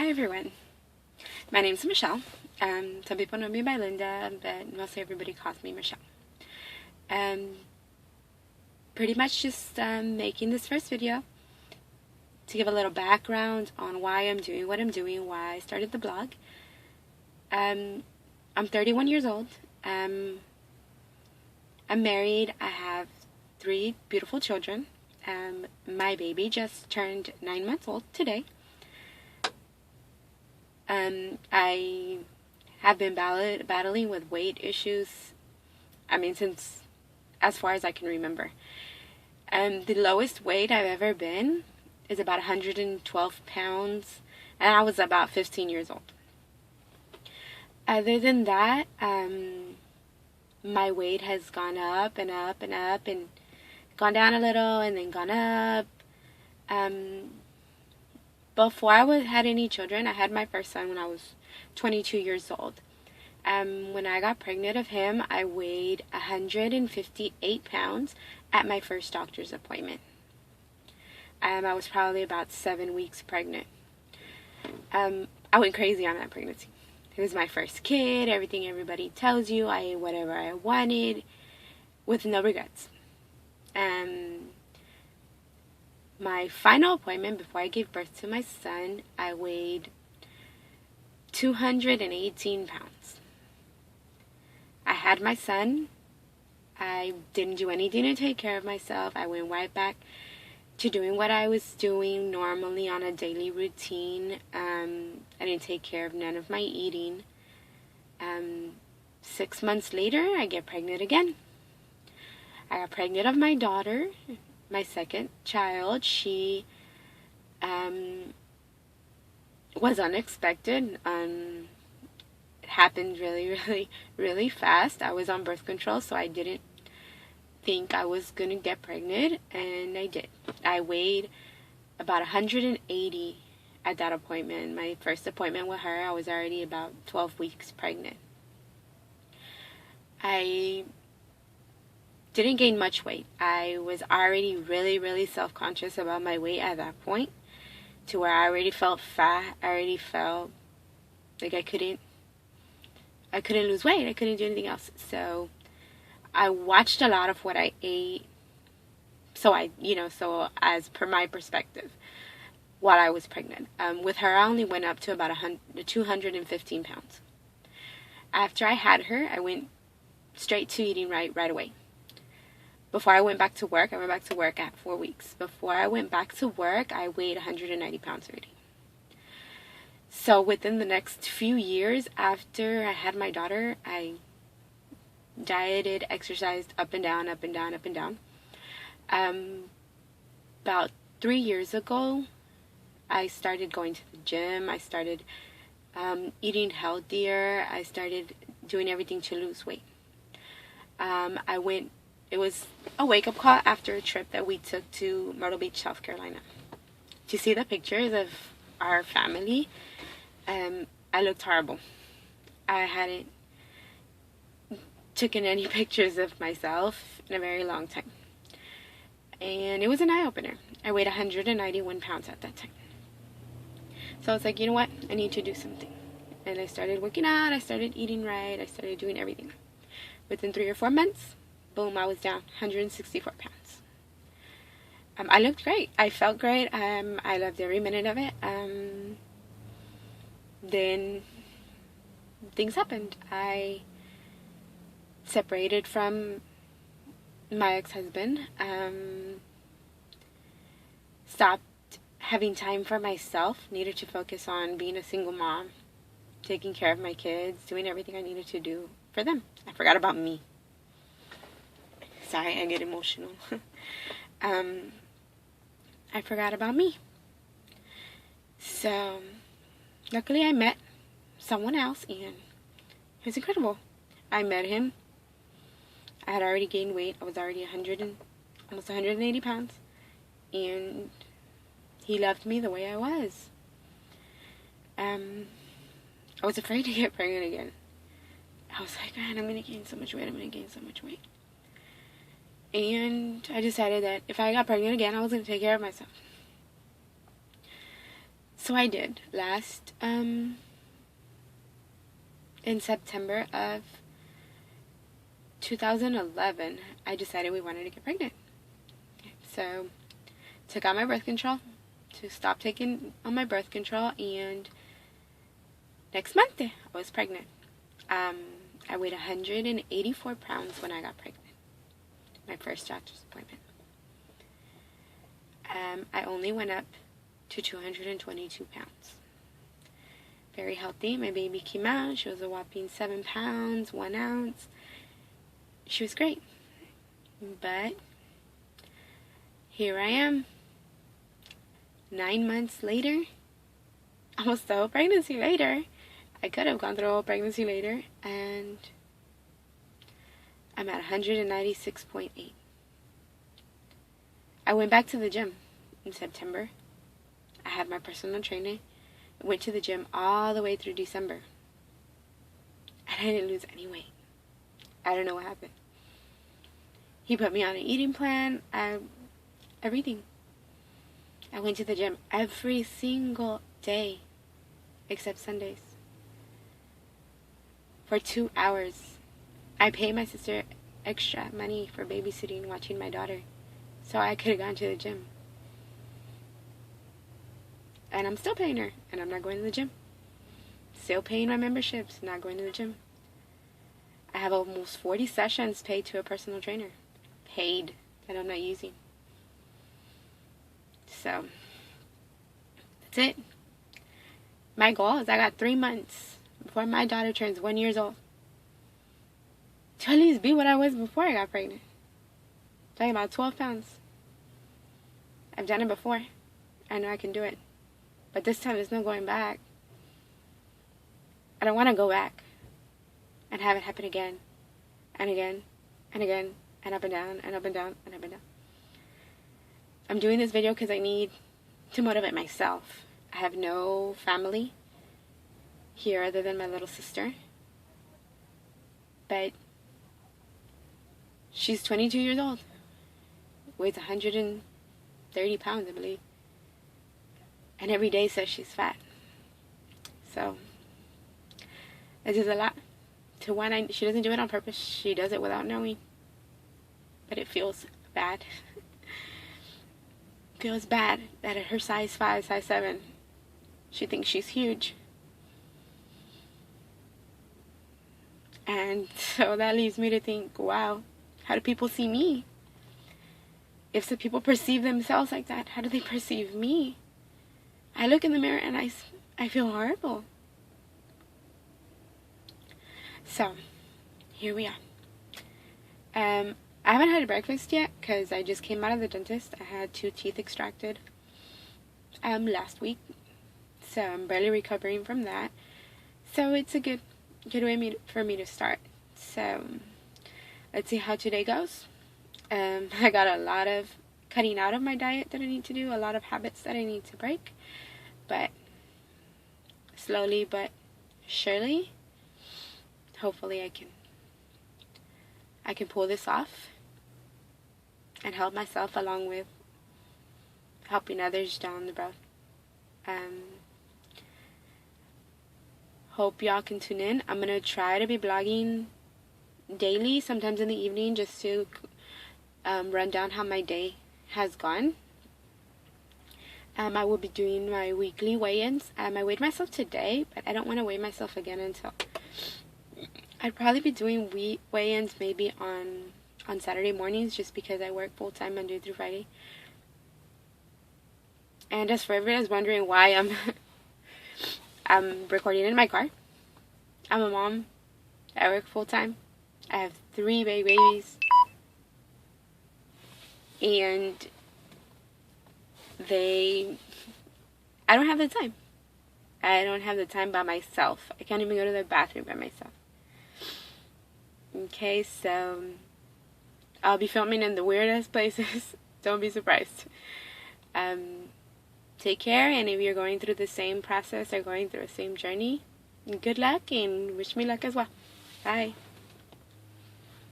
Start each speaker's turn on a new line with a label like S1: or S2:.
S1: Hi everyone, my name is Michelle. Some people know me by Linda, but mostly everybody calls me Michelle. Pretty much just making this first video to give a little background on why I'm doing what I'm doing, why I started the blog. I'm 31 years old. I'm married. I have 3 beautiful children. My baby just turned 9 months old today. I have been battling with weight issues, since as far as I can remember. The lowest weight I've ever been is about 112 pounds, and I was about 15 years old. Other than that, my weight has gone up and up and up, and gone down a little and then gone up. Before I had any children, I had my first son when I was 22 years old. When I got pregnant of him, I weighed 158 pounds at my first doctor's appointment. I was probably about 7 weeks pregnant. I went crazy on that pregnancy. It was my first kid, everything everybody tells you. I ate whatever I wanted with no regrets. My final appointment before I gave birth to my son, I weighed 218 pounds. I had my son. I didn't do anything to take care of myself. I went right back to doing what I was doing normally on a daily routine. I didn't take care of none of my eating. 6 months later, I get pregnant again. I got pregnant of my daughter, my second child. She was unexpected. It happened really fast. I was on birth control, so I didn't think I was going to get pregnant, and I did. I weighed about 180 at that appointment. My first appointment with her, I was already about 12 weeks pregnant. I didn't gain much weight. I was already really self-conscious about my weight at that point, to where I already felt fat. I already felt like I couldn't lose weight. I couldn't do anything else. So I watched a lot of what I ate. So as per my perspective, while I was pregnant. With her, I only went up to about 215 pounds. After I had her, I went straight to eating right away. Before I went back to work, I went back to work at 4 weeks. Before I went back to work, I weighed 190 pounds already. So within the next few years after I had my daughter, I dieted, exercised up and down, up and down, up and down. About 3 years ago, I started going to the gym. I started eating healthier. I started doing everything to lose weight. It was a wake-up call after a trip that we took to Myrtle Beach, South Carolina. To see the pictures of our family, I looked horrible. I hadn't taken any pictures of myself in a very long time. And it was an eye-opener. I weighed 191 pounds at that time. So I was like, you know what? I need to do something. And I started working out. I started eating right. I started doing everything. Within 3 or 4 months, boom, I was down 164 pounds. I looked great. I felt great. I loved every minute of it. Then things happened. I separated from my ex-husband. Stopped having time for myself. Needed to focus on being a single mom, taking care of my kids, doing everything I needed to do for them. I forgot about me. Sorry, I get emotional. I forgot about me. So, luckily I met someone else, and it was incredible. I met him. I had already gained weight. I was already almost 180 pounds. And he loved me the way I was. I was afraid to get pregnant again. I was like, man, I'm going to gain so much weight. And I decided that if I got pregnant again, I was going to take care of myself. So I did. In September of 2011, I decided we wanted to get pregnant. So, took out my birth control to stop taking on my birth control, and next month I was pregnant. I weighed 184 pounds when I got pregnant. My first doctor's appointment. I only went up to 222 pounds. Very healthy. My baby came out. She was a whopping 7 pounds, 1 ounce. She was great. But here I am, 9 months later, almost the whole pregnancy later. I could have gone through a whole pregnancy later, and I'm at 196.8. I went back to the gym in September. I had my personal trainer. I went to the gym all the way through December, and I didn't lose any weight. I don't know what happened. He put me on an eating plan, everything. I went to the gym every single day, except Sundays, for 2 hours. I paid my sister extra money for babysitting, watching my daughter, so I could have gone to the gym. And I'm still paying her, and I'm not going to the gym. Still paying my memberships, not going to the gym. I have almost 40 sessions paid to a personal trainer. Paid, that I'm not using. So, that's it. My goal is I got 3 months before my daughter turns 1 year old to at least be what I was before I got pregnant. Talking about 12 pounds. I've done it before. I know I can do it. But this time there's no going back. I don't want to go back and have it happen again and again and again and up and down and up and down and up and down. I'm doing this video because I need to motivate myself. I have no family here other than my little sister. But she's 22 years old. Weighs 130 pounds, I believe. And every day says she's fat. So, it is a lot. To one, she doesn't do it on purpose. She does it without knowing. But it feels bad. Feels bad that at her size 5, size 7, she thinks she's huge. And so that leaves me to think, wow, how do people see me? If some people perceive themselves like that, how do they perceive me? I look in the mirror and I feel horrible. So, here we are. I haven't had breakfast yet because I just came out of the dentist. I had 2 teeth extracted last week. So, I'm barely recovering from that. So, it's a good way for me to start. So, let's see how today goes. I got a lot of cutting out of my diet that I need to do, a lot of habits that I need to break. But slowly but surely, hopefully I can pull this off and help myself along with helping others down the road. Hope y'all can tune in. I'm going to try to be blogging daily, sometimes in the evening, just to run down how my day has gone. I will be doing my weekly weigh-ins. I weighed myself today, but I don't want to weigh myself again until... I'd probably be doing weigh-ins maybe on Saturday mornings, just because I work full-time Monday through Friday. And as for everyone who's wondering why I'm recording in my car, I'm a mom. I work full-time. I have 3 babies. And I don't have the time. I don't have the time by myself. I can't even go to the bathroom by myself. Okay, so I'll be filming in the weirdest places. Don't be surprised. Take care, and if you're going through the same process or going through the same journey, good luck, and wish me luck as well. Bye.